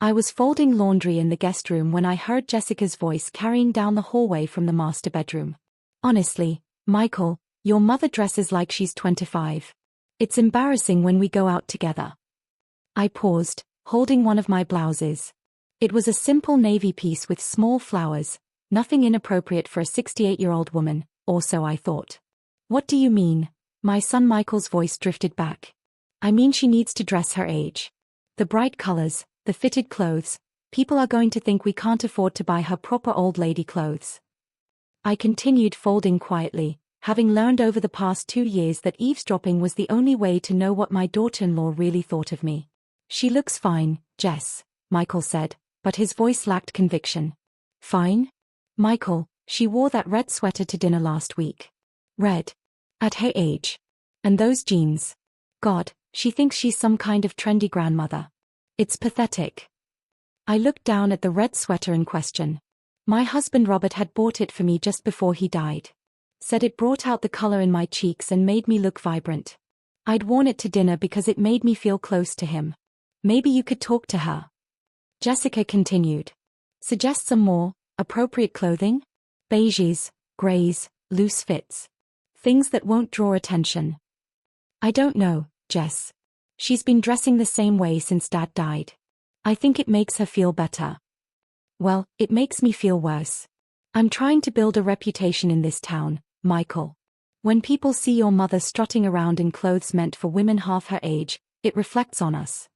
I was folding laundry in the guest room when I heard Jessica's voice carrying down the hallway from the master bedroom. Honestly, Michael, your mother dresses like she's 25. It's embarrassing when we go out together. I paused, holding one of my blouses. It was a simple navy piece with small flowers, nothing inappropriate for a 68-year-old woman, or so I thought. What do you mean? My son Michael's voice drifted back. I mean she needs to dress her age. The bright colors, the fitted clothes, people are going to think we can't afford to buy her proper old lady clothes. I continued folding quietly, having learned over the past 2 years that eavesdropping was the only way to know what my daughter-in-law really thought of me. She looks fine, Jess, Michael said, but his voice lacked conviction. Fine? Michael, she wore that red sweater to dinner last week. Red. At her age. And those jeans. God, she thinks she's some kind of trendy grandmother. It's pathetic. I looked down at the red sweater in question. My husband Robert had bought it for me just before he died. Said it brought out the color in my cheeks and made me look vibrant. I'd worn it to dinner because it made me feel close to him. Maybe you could talk to her. Jessica continued. Suggest some more appropriate clothing? Beiges, grays, loose fits. Things that won't draw attention. I don't know, Jess. She's been dressing the same way since Dad died. I think it makes her feel better. Well, it makes me feel worse. I'm trying to build a reputation in this town, Michael. When people see your mother strutting around in clothes meant for women half her age, it reflects on us.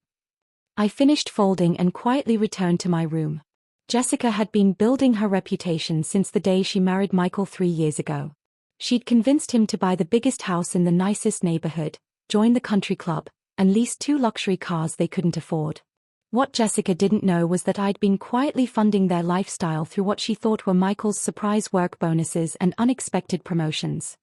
I finished folding and quietly returned to my room. Jessica had been building her reputation since the day she married Michael 3 years ago. She'd convinced him to buy the biggest house in the nicest neighborhood, join the country club, and lease 2 luxury cars they couldn't afford. What Jessica didn't know was that I'd been quietly funding their lifestyle through what she thought were Michael's surprise work bonuses and unexpected promotions.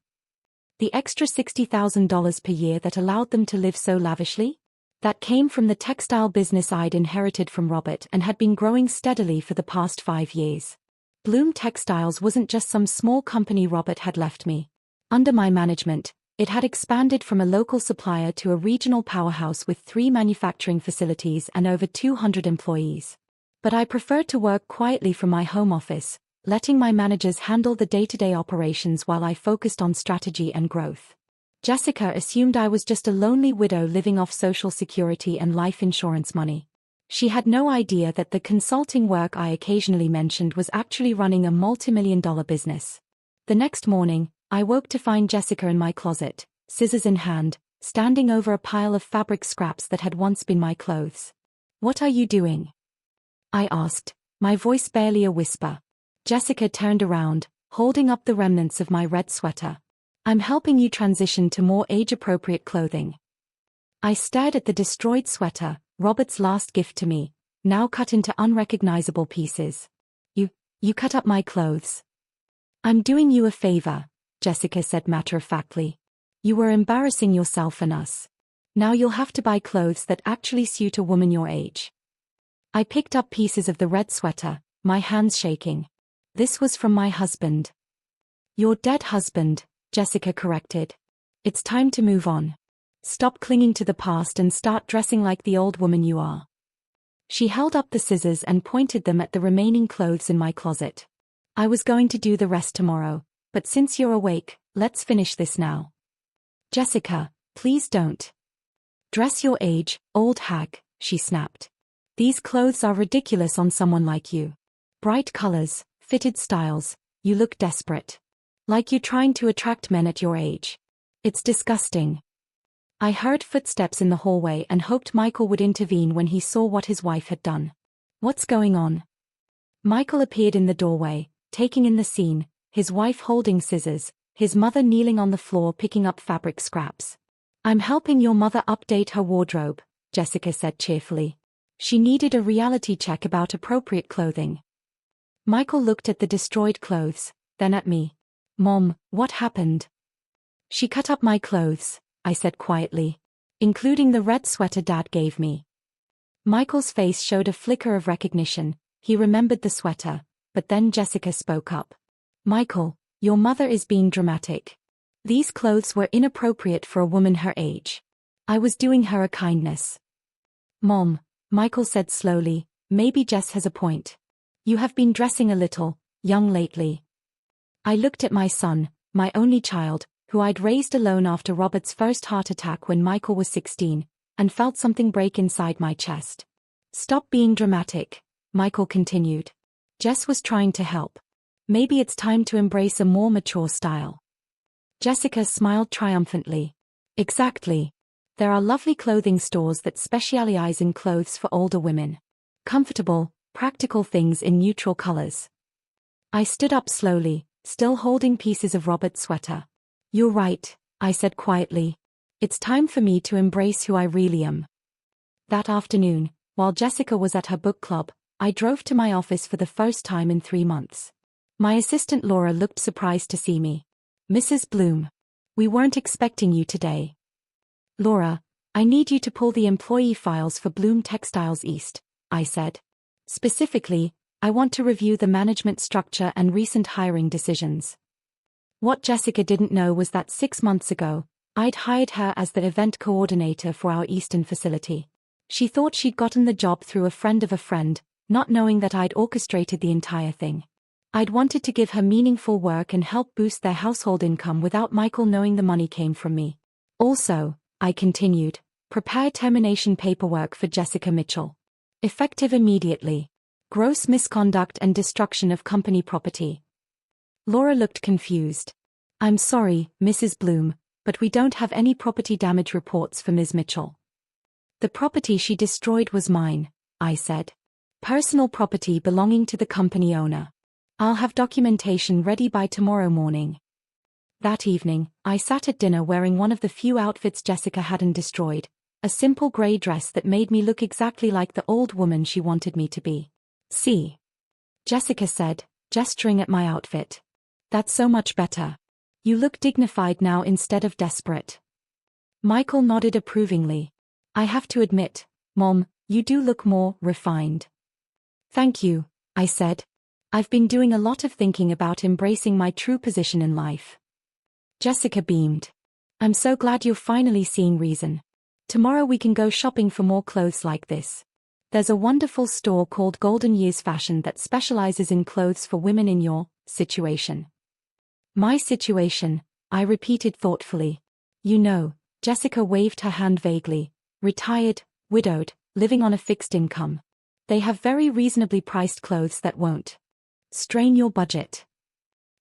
The extra $60,000 per year that allowed them to live so lavishly? That came from the textile business I'd inherited from Robert and had been growing steadily for the past 5 years. Bloom Textiles wasn't just some small company Robert had left me. Under my management, it had expanded from a local supplier to a regional powerhouse with 3 manufacturing facilities and over 200 employees. But I preferred to work quietly from my home office, letting my managers handle the day-to-day operations while I focused on strategy and growth. Jessica assumed I was just a lonely widow living off Social Security and life insurance money. She had no idea that the consulting work I occasionally mentioned was actually running a multi-million-dollar business. The next morning, I woke to find Jessica in my closet, scissors in hand, standing over a pile of fabric scraps that had once been my clothes. What are you doing? I asked, my voice barely a whisper. Jessica turned around, holding up the remnants of my red sweater. I'm helping you transition to more age-appropriate clothing. I stared at the destroyed sweater, Robert's last gift to me, now cut into unrecognizable pieces. You cut up my clothes. I'm doing you a favor, Jessica said matter-of-factly. You were embarrassing yourself and us. Now you'll have to buy clothes that actually suit a woman your age. I picked up pieces of the red sweater, my hands shaking. This was from my husband. Your dead husband, Jessica corrected. It's time to move on. Stop clinging to the past and start dressing like the old woman you are. She held up the scissors and pointed them at the remaining clothes in my closet. I was going to do the rest tomorrow, but since you're awake, let's finish this now. Jessica, please don't. Dress your age, old hag, she snapped. These clothes are ridiculous on someone like you. Bright colors, fitted styles, you look desperate. Like you're trying to attract men at your age. It's disgusting. I heard footsteps in the hallway and hoped Michael would intervene when he saw what his wife had done. What's going on? Michael appeared in the doorway, taking in the scene, his wife holding scissors, his mother kneeling on the floor picking up fabric scraps. I'm helping your mother update her wardrobe, Jessica said cheerfully. She needed a reality check about appropriate clothing. Michael looked at the destroyed clothes, then at me. Mom, what happened? She cut up my clothes, I said quietly, including the red sweater Dad gave me. Michael's face showed a flicker of recognition. He remembered the sweater, but then Jessica spoke up. Michael, your mother is being dramatic. These clothes were inappropriate for a woman her age. I was doing her a kindness. Mom, Michael said slowly, Maybe Jess has a point. You have been dressing a little young lately. I looked at my son, my only child, who I'd raised alone after Robert's first heart attack when Michael was 16, and felt something break inside my chest. Stop being dramatic, Michael continued. Jess was trying to help. Maybe it's time to embrace a more mature style. Jessica smiled triumphantly. Exactly. There are lovely clothing stores that specialize in clothes for older women. Comfortable, practical things in neutral colors. I stood up slowly, still holding pieces of Robert's sweater. You're right, I said quietly. It's time for me to embrace who I really am. That afternoon, while Jessica was at her book club, I drove to my office for the first time in 3 months. My assistant Laura looked surprised to see me. Mrs. Bloom. We weren't expecting you today. Laura, I need you to pull the employee files for Bloom Textiles East, I said. Specifically, I want to review the management structure and recent hiring decisions. What Jessica didn't know was that 6 months ago, I'd hired her as the event coordinator for our Eastern facility. She thought she'd gotten the job through a friend of a friend, not knowing that I'd orchestrated the entire thing. I'd wanted to give her meaningful work and help boost their household income without Michael knowing the money came from me. Also, I continued, prepare termination paperwork for Jessica Mitchell. Effective immediately. Gross misconduct and destruction of company property. Laura looked confused. I'm sorry, Mrs. Bloom, but we don't have any property damage reports for Ms. Mitchell. The property she destroyed was mine, I said. Personal property belonging to the company owner. I'll have documentation ready by tomorrow morning. That evening, I sat at dinner wearing one of the few outfits Jessica hadn't destroyed, a simple gray dress that made me look exactly like the old woman she wanted me to be. See? Jessica said, gesturing at my outfit. That's so much better. You look dignified now instead of desperate. Michael nodded approvingly. I have to admit, Mom, you do look more refined. Thank you, I said. I've been doing a lot of thinking about embracing my true position in life. Jessica beamed. I'm so glad you're finally seeing reason. Tomorrow we can go shopping for more clothes like this. There's a wonderful store called Golden Years Fashion that specializes in clothes for women in your situation. My situation, I repeated thoughtfully. You know, Jessica waved her hand vaguely. Retired, widowed, living on a fixed income. They have very reasonably priced clothes that won't strain your budget.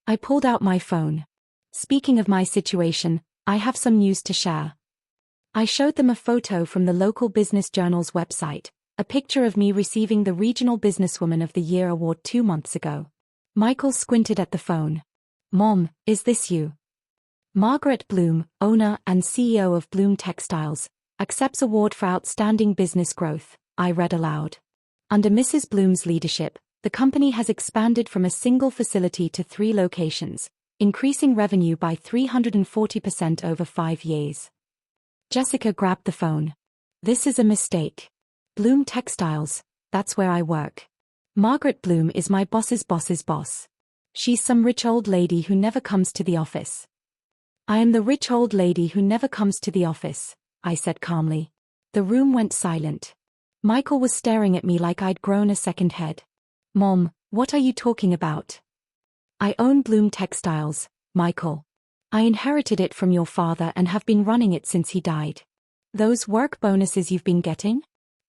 I pulled out my phone. Speaking of my situation, I have some news to share. I showed them a photo from the local business journal's website, a picture of me receiving the Regional Businesswoman of the Year award 2 months ago. Michael squinted at the phone. Mom, is this you? Margaret Bloom, owner and CEO of Bloom Textiles, accepts award for outstanding business growth, I read aloud. Under Mrs. Bloom's leadership, the company has expanded from a single facility to 3 locations, increasing revenue by 340% over 5 years. Jessica grabbed the phone. This is a mistake. Bloom Textiles, that's where I work. Margaret Bloom is my boss's boss's boss. She's some rich old lady who never comes to the office. I am the rich old lady who never comes to the office, I said calmly. The room went silent. Michael was staring at me like I'd grown a second head. Mom, what are you talking about? I own Bloom Textiles, Michael. I inherited it from your father and have been running it since he died. Those work bonuses you've been getting?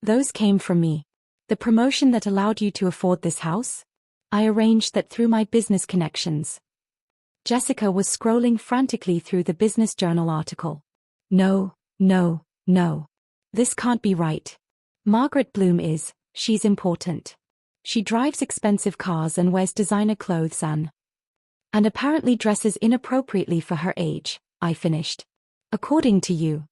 Those came from me. The promotion that allowed you to afford this house? I arranged that through my business connections. Jessica was scrolling frantically through the Business Journal article. No. This can't be right. Margaret Bloom she's important. She drives expensive cars and wears designer clothes and apparently dresses inappropriately for her age, I finished. According to you.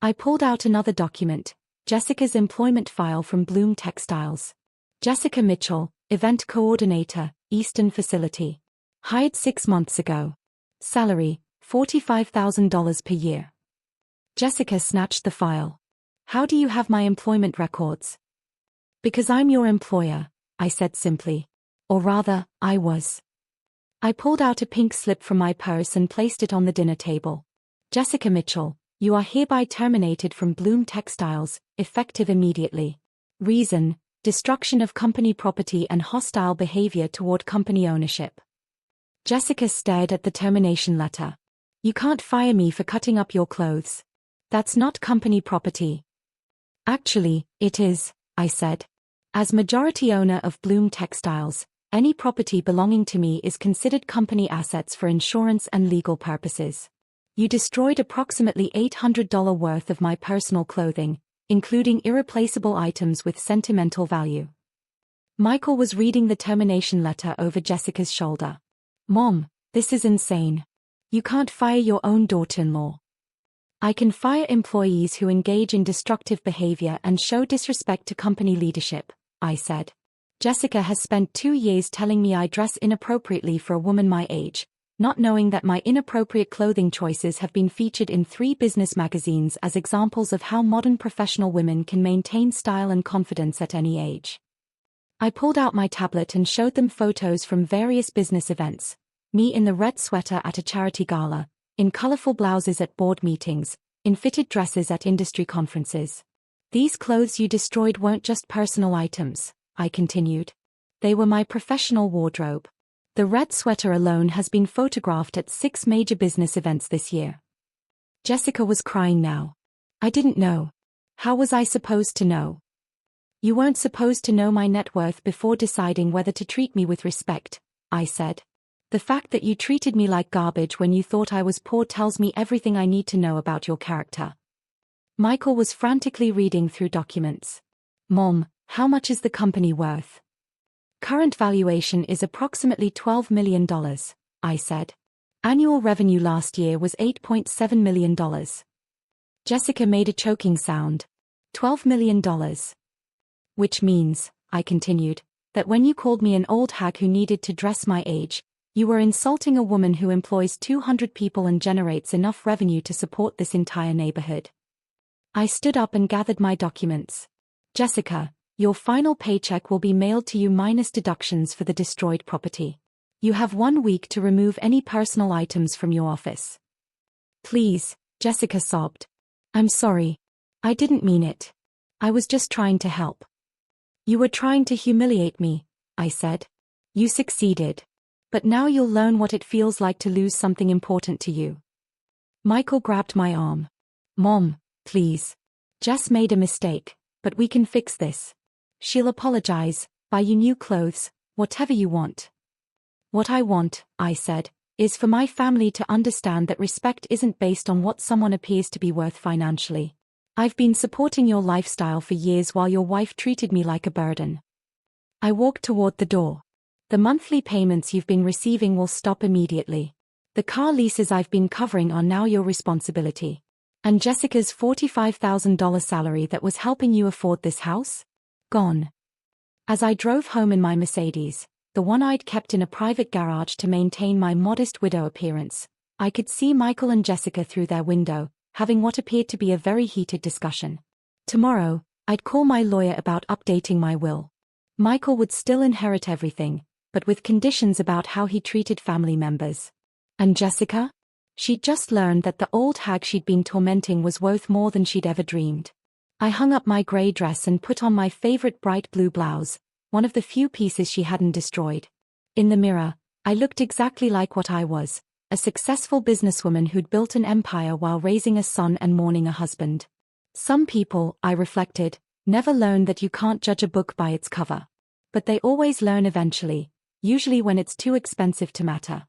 I pulled out another document, Jessica's employment file from Bloom Textiles. Jessica Mitchell, event coordinator, Eastern facility. Hired 6 months ago. Salary, $45,000 per year. Jessica snatched the file. How do you have my employment records? Because I'm your employer, I said simply. Or rather, I was. I pulled out a pink slip from my purse and placed it on the dinner table. Jessica Mitchell, you are hereby terminated from Bloom Textiles, effective immediately. Reason, destruction of company property and hostile behavior toward company ownership. Jessica stared at the termination letter. You can't fire me for cutting up your clothes. That's not company property. Actually, it is, I said. As majority owner of Bloom Textiles, any property belonging to me is considered company assets for insurance and legal purposes. You destroyed approximately $800 worth of my personal clothing, including irreplaceable items with sentimental value. Michael was reading the termination letter over Jessica's shoulder. Mom, this is insane. You can't fire your own daughter-in-law. I can fire employees who engage in destructive behavior and show disrespect to company leadership, I said. Jessica has spent 2 years telling me I dress inappropriately for a woman my age, not knowing that my inappropriate clothing choices have been featured in 3 business magazines as examples of how modern professional women can maintain style and confidence at any age. I pulled out my tablet and showed them photos from various business events, me in the red sweater at a charity gala, in colorful blouses at board meetings, in fitted dresses at industry conferences. These clothes you destroyed weren't just personal items, I continued. They were my professional wardrobe. The red sweater alone has been photographed at 6 major business events this year. Jessica was crying now. I didn't know. How was I supposed to know? You weren't supposed to know my net worth before deciding whether to treat me with respect, I said. The fact that you treated me like garbage when you thought I was poor tells me everything I need to know about your character. Michael was frantically reading through documents. Mom, how much is the company worth? Current valuation is approximately $12 million, I said. Annual revenue last year was $8.7 million. Jessica made a choking sound. $12 million. Which means, I continued, that when you called me an old hag who needed to dress my age, you were insulting a woman who employs 200 people and generates enough revenue to support this entire neighborhood. I stood up and gathered my documents. Jessica, your final paycheck will be mailed to you minus deductions for the destroyed property. You have 1 week to remove any personal items from your office. Please, Jessica sobbed. I'm sorry. I didn't mean it. I was just trying to help. You were trying to humiliate me, I said. You succeeded. But now you'll learn what it feels like to lose something important to you. Michael grabbed my arm. Mom, please. Jess made a mistake, but we can fix this. She'll apologize, buy you new clothes, whatever you want. What I want, I said, is for my family to understand that respect isn't based on what someone appears to be worth financially. I've been supporting your lifestyle for years while your wife treated me like a burden. I walked toward the door. The monthly payments you've been receiving will stop immediately. The car leases I've been covering are now your responsibility. And Jessica's $45,000 salary that was helping you afford this house? Gone. As I drove home in my Mercedes, the one I'd kept in a private garage to maintain my modest widow appearance, I could see Michael and Jessica through their window, having what appeared to be a very heated discussion. Tomorrow, I'd call my lawyer about updating my will. Michael would still inherit everything, but with conditions about how he treated family members. And Jessica? She'd just learned that the old hag she'd been tormenting was worth more than she'd ever dreamed. I hung up my gray dress and put on my favorite bright blue blouse, one of the few pieces she hadn't destroyed. In the mirror, I looked exactly like what I was, a successful businesswoman who'd built an empire while raising a son and mourning a husband. Some people, I reflected, never learn that you can't judge a book by its cover. But they always learn eventually, usually when it's too expensive to matter.